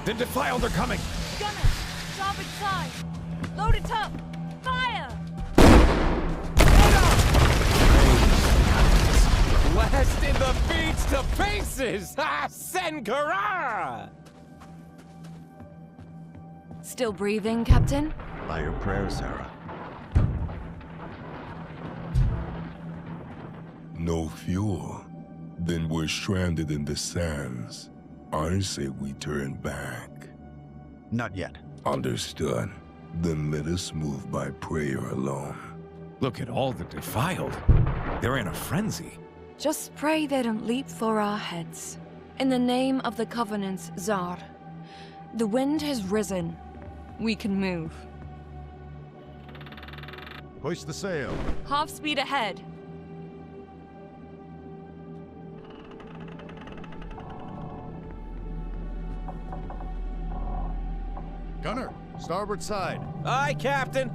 The defiled are coming! Gunner, starboard side. Load it up. Fire! Blasted the beach to pieces! Ah, Senkarara! Still breathing, Captain? By your prayers, Sarah. No fuel. Then we're stranded in the sands. I say we turn back. Not yet. Understood. Then let us move by prayer alone. Look at all the defiled. They're in a frenzy. Just pray they don't leap for our heads. In the name of the Covenant's Tsar. The wind has risen. We can move. Hoist the sail. Half speed ahead. Gunner, starboard side. Aye, Captain!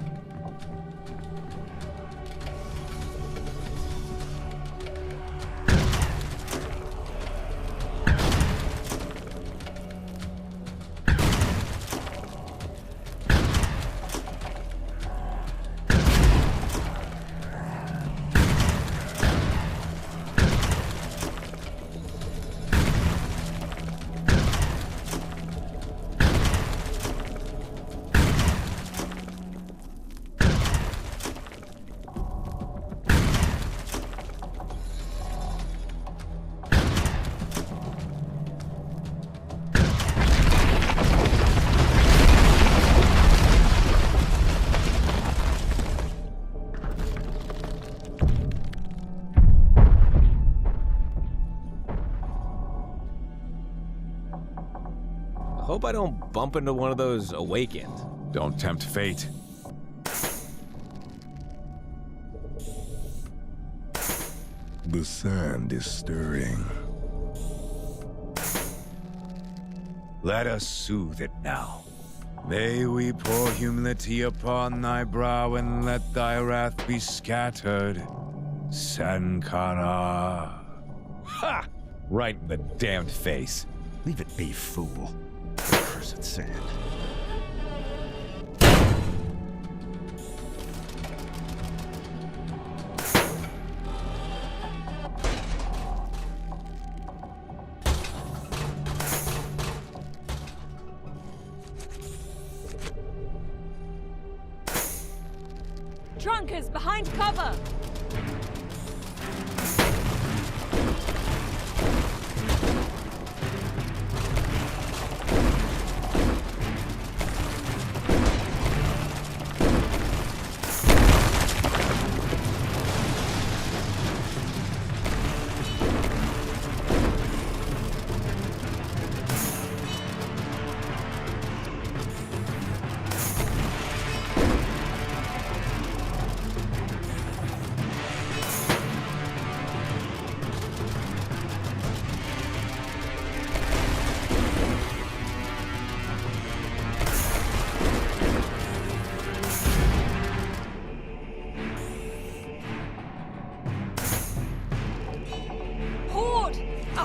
Hope I don't bump into one of those awakened. Don't tempt fate. The sand is stirring. Let us soothe it now. May we pour humility upon thy brow and let thy wrath be scattered. Sankara. Ha! Right in the damned face. Leave it be, fool. Cursed sand. Drunkers behind cover!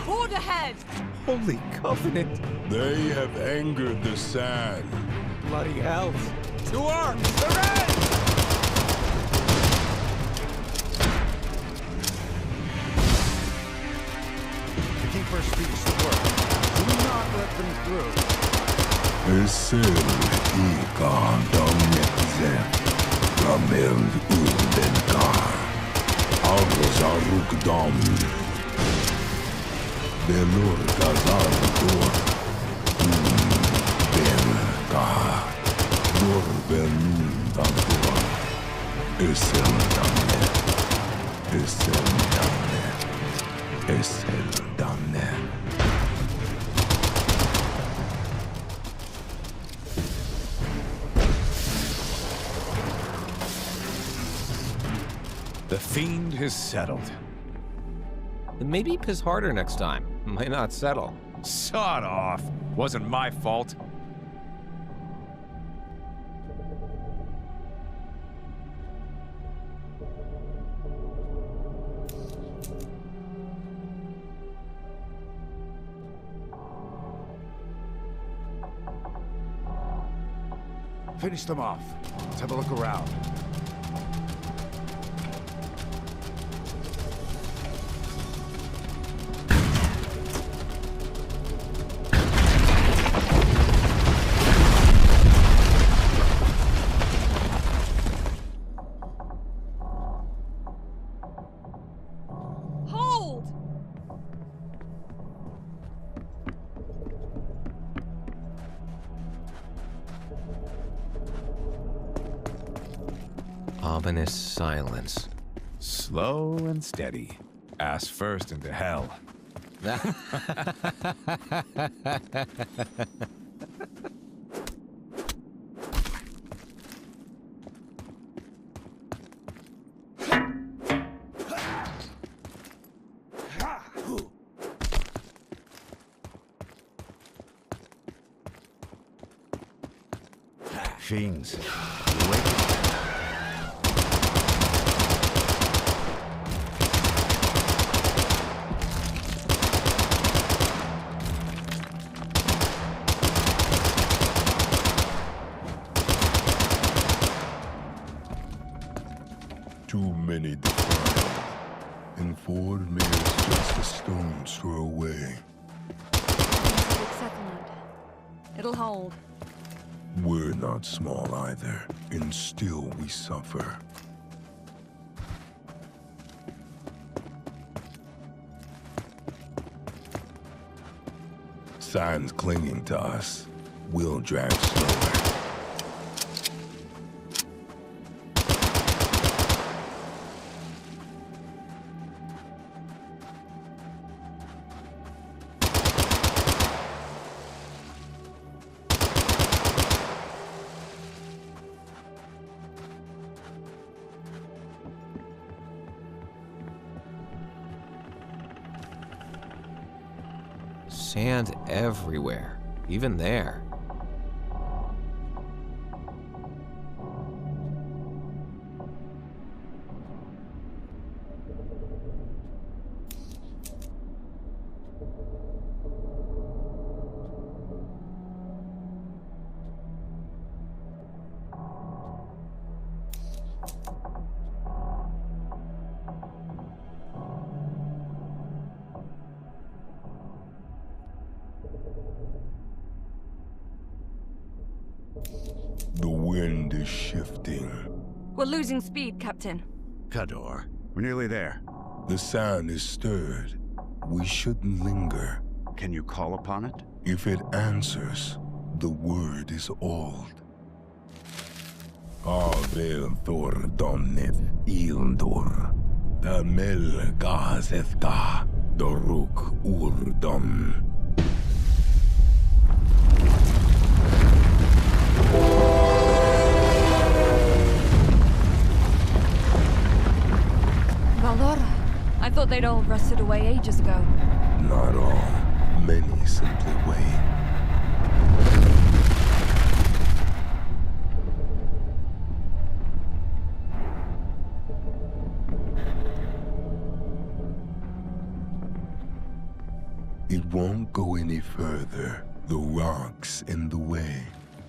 Horde ahead! Holy Covenant! They have angered the sand. Bloody hell! To arms! They're in! The keeper speaks the word. Do not let them through. Esel ikan domnetze. Ramel undenkar. Algazaruk dom. Belur gazar dor. Belka. Dor belun dantor. Esel damne. Esel damne. Esel damne. The fiend is settled. Maybe piss harder next time. Might not settle. Sod off. Wasn't my fault. Finish them off. Let's have a look around. Hold! Ominous silence. Slow and steady. Ass first into hell. Fiends. Too many defiled, and Ford is just a stone's throw away. Scientific settlement. It'll hold. We're not small either, and still we suffer. Signs clinging to us. We'll drag slower. Sand everywhere, even there. The wind is shifting. We're losing speed, Captain. Kador. We're nearly there. The sand is stirred. We shouldn't linger. Can you call upon it? If it answers, the word is old. Avel Thor Domnith Ildur. Tamel Gazethka Doruk Urdom. Valora. I thought they'd all rusted away ages ago. Not all. Many simply wait. It won't go any further. The rock's in the way.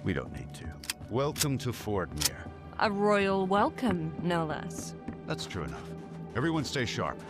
We don't need to. Welcome to Fordmere. A royal welcome, no less. That's true enough. Everyone stay sharp.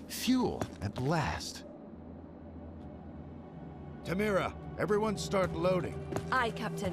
Fuel, at last. Tamira, everyone start loading. Aye, Captain.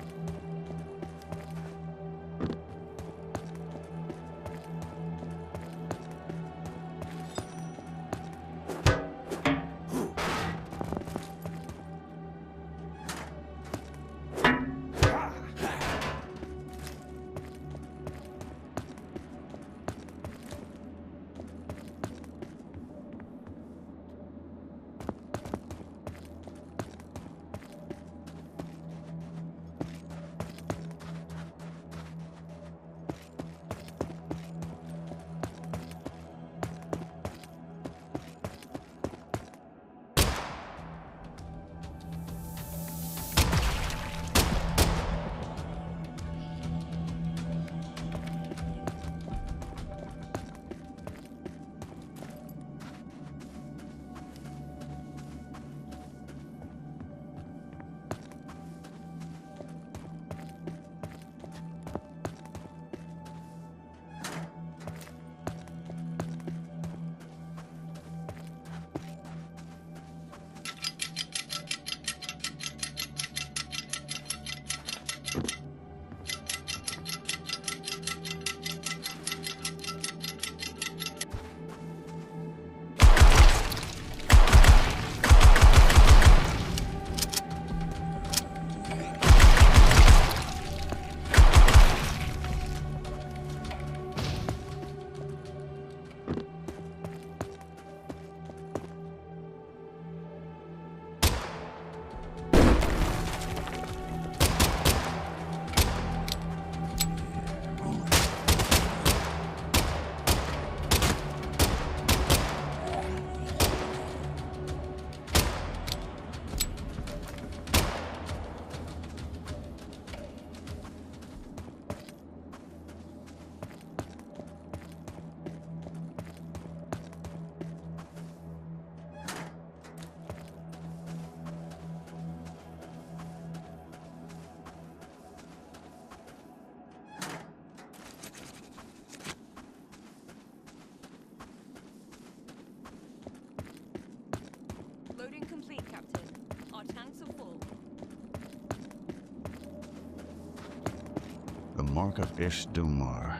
Mark of Ishtumar.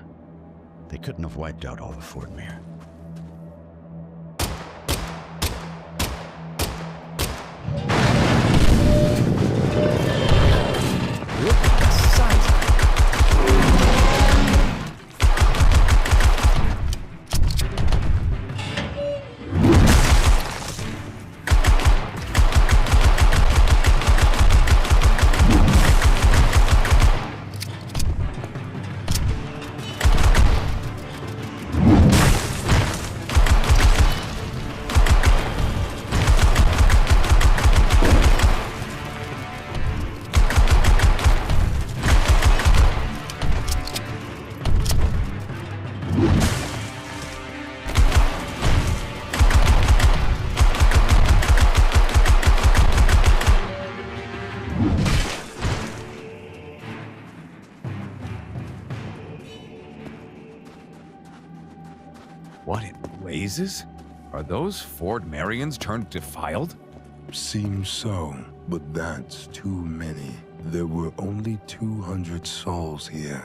They couldn't have wiped out all of Fordmere. What in blazes? Are those Ford Marians turned defiled? Seems so, but that's too many. There were only 200 souls here.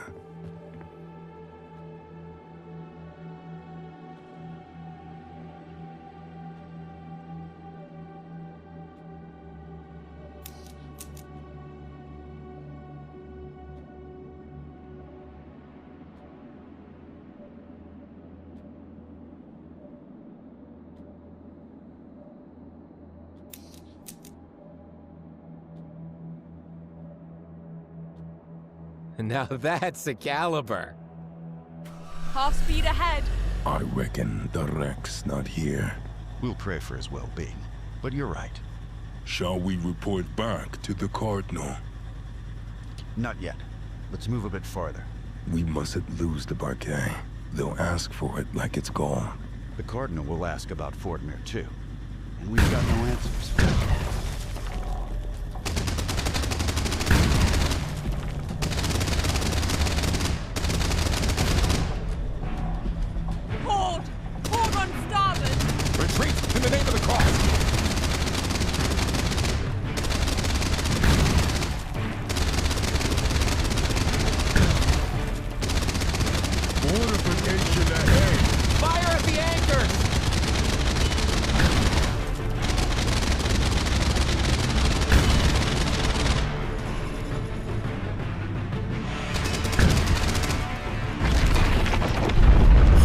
Now that's a caliber. Half speed ahead. I reckon the wreck's not here. We'll pray for his well-being, but you're right. Shall we report back to the Cardinal? Not yet. Let's move a bit farther. We mustn't lose the bouquet. They'll ask for it like it's gone. The Cardinal will ask about Fordmere too. And we've got no answers. Port! Port on starboard! Retreat in the name of the cause! Fortification ahead! Fire at the anchors!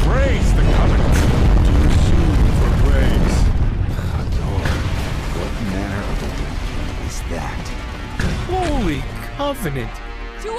Praise the Covenant! Too soon for praise. Lord, what manner of a is that? Holy Covenant! To